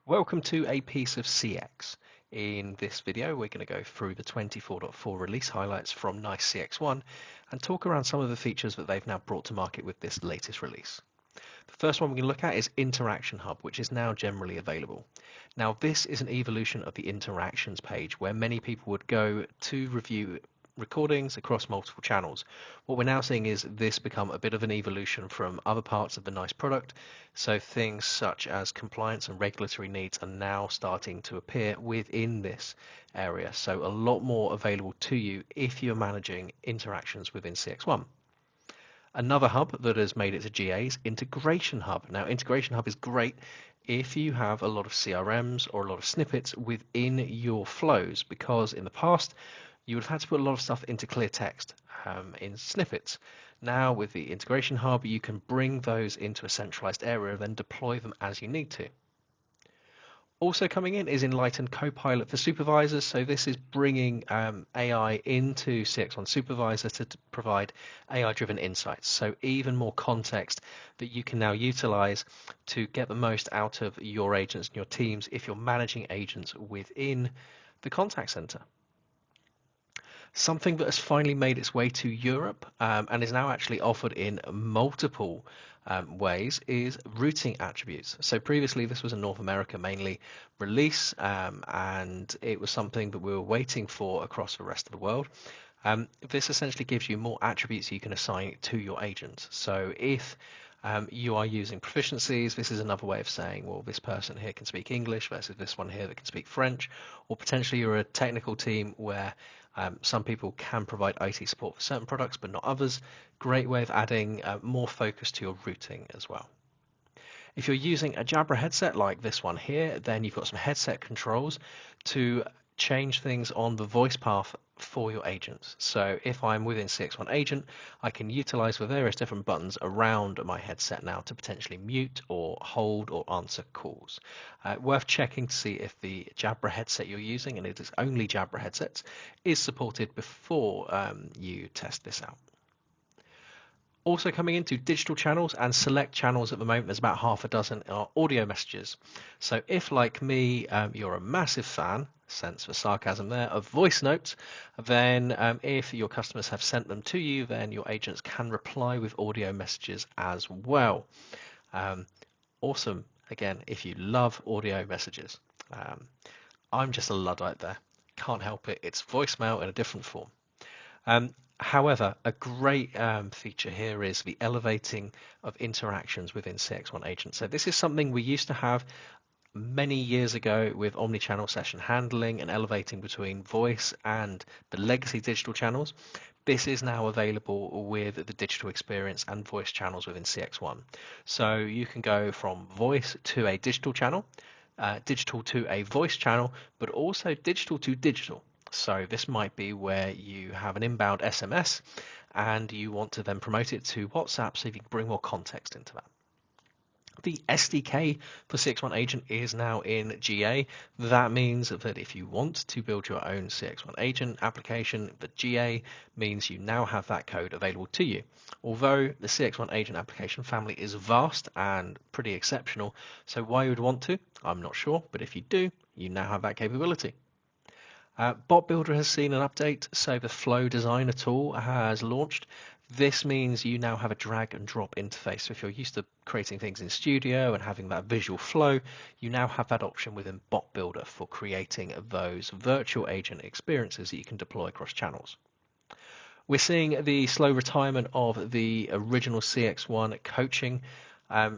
Welcome to a piece of CX. In this video, we're going to go through the 24.4 release highlights from Nice CXone and talk around some of the features that they've now brought to market with this latest release. The first one we're going to look at is Interaction Hub, which is now generally available. Now, this is an evolution of the interactions page where many people would go to review recordings across multiple channels. What we're now seeing is this become a bit of an evolution from other parts of the Nice product. So things such as compliance and regulatory needs are now starting to appear within this area. So a lot more available to you if you're managing interactions within CXone. Another hub that has made it to GA is Integration Hub. Now, Integration Hub is great if you have a lot of CRMs or a lot of snippets within your flows, because in the past, you would have had to put a lot of stuff into clear text in snippets. Now with the Integration Hub, you can bring those into a centralized area and then deploy them as you need to. Also coming in is Enlightened Copilot for supervisors. So this is bringing AI into CXone Supervisor to provide AI-driven insights. So even more context that you can now utilize to get the most out of your agents and your teams if you're managing agents within the contact center. Something that has finally made its way to Europe and is now actually offered in multiple ways is routing attributes. So previously this was a North America mainly release and it was something that we were waiting for across the rest of the world. This essentially gives you more attributes you can assign to your agents. So if you are using proficiencies, this is another way of saying, well, this person here can speak English versus this one here that can speak French, or potentially you're a technical team where some people can provide IT support for certain products but not others. Great way of adding more focus to your routing as well. If you're using a Jabra headset like this one here, then you've got some headset controls to change things on the voice path for your agents. So if I'm within CXone agent, I can utilize the various different buttons around my headset now to potentially mute or hold or answer calls. Worth checking to see if the Jabra headset you're using, and it is only Jabra headsets, is supported before you test this out. Also coming into digital channels and select channels at the moment, there's about half a dozen are audio messages. So if, like me, you're a massive fan, sense for sarcasm there, of voice notes, then if your customers have sent them to you, then your agents can reply with audio messages as well. Awesome. Again, if you love audio messages. I'm just a Luddite there. Can't help it. It's voicemail in a different form. However, a great feature here is the elevating of interactions within CXone agent. So this is something we used to have many years ago with omnichannel session handling and elevating between voice and the legacy digital channels. This is now available with the digital experience and voice channels within CXone. So you can go from voice to a digital channel, digital to a voice channel, but also digital to digital. So this might be where you have an inbound SMS and you want to then promote it to WhatsApp so you can bring more context into that. The SDK for CXone agent is now in GA. That means that if you want to build your own CXone agent application, the GA means you now have that code available to you. Although the CXone agent application family is vast and pretty exceptional, so why you would want to, I'm not sure, but if you do, you now have that capability. Bot Builder has seen an update, so the Flow Designer tool has launched. This means you now have a drag and drop interface. So if you're used to creating things in Studio and having that visual flow, you now have that option within Bot Builder for creating those virtual agent experiences that you can deploy across channels. We're seeing the slow retirement of the original CXone coaching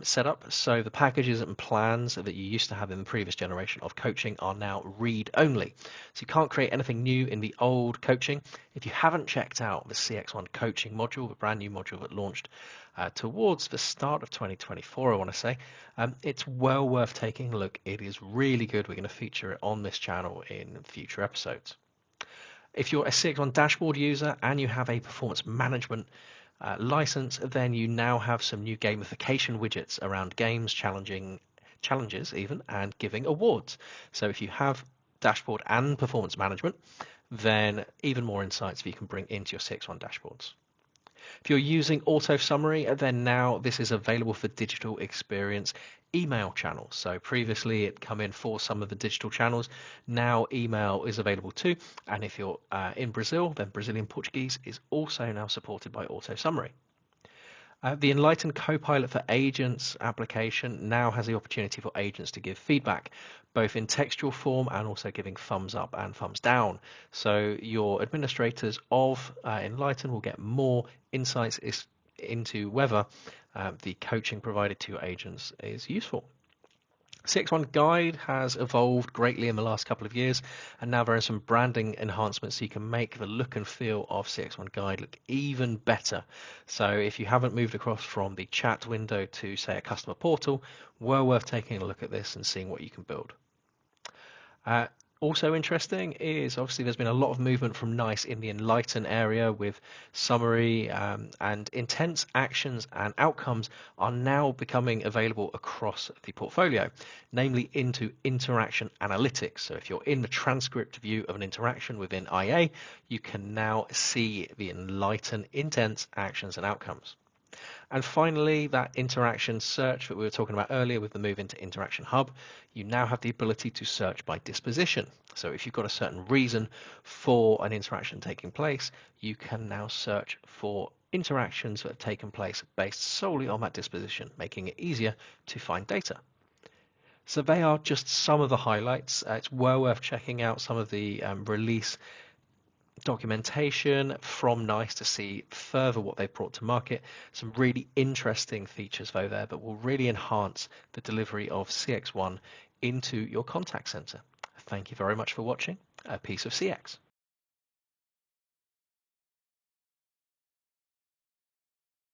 setup. So the packages and plans that you used to have in the previous generation of coaching are now read only. So you can't create anything new in the old coaching. If you haven't checked out the CXone coaching module, the brand new module that launched towards the start of 2024, I want to say, it's well worth taking a look. It is really good. We're going to feature it on this channel in future episodes. If you're a CXone dashboard user and you have a performance management license, then you now have some new gamification widgets around games, challenges even, and giving awards. So if you have dashboard and performance management, then even more insights you can bring into your CXone dashboards. If you're using auto summary, then now this is available for digital experience email channels. So previously it come in for some of the digital channels. Now email is available too. And if you're in Brazil, then Brazilian Portuguese is also now supported by auto summary. The Enlighten Copilot for Agents application now has the opportunity for agents to give feedback, both in textual form and also giving thumbs up and thumbs down. So your administrators of Enlighten will get more insights into whether the coaching provided to your agents is useful. CXone Guide has evolved greatly in the last couple of years, and now there are some branding enhancements so you can make the look and feel of CXone Guide look even better. So if you haven't moved across from the chat window to, say, a customer portal, well worth taking a look at this and seeing what you can build. Also interesting is obviously there's been a lot of movement from Nice in the Enlighten area with summary and intents, actions and outcomes are now becoming available across the portfolio, namely into interaction analytics. So if you're in the transcript view of an interaction within IA, you can now see the Enlighten intents, actions and outcomes. And finally, that interaction search that we were talking about earlier with the move into Interaction Hub, you now have the ability to search by disposition. So if you've got a certain reason for an interaction taking place, you can now search for interactions that have taken place based solely on that disposition, making it easier to find data. So they are just some of the highlights. It's well worth checking out some of the release documentation from Nice to see further what they've brought to market. Some really interesting features though there that will really enhance the delivery of CXone into your contact center. Thank you very much for watching A Piece of CX.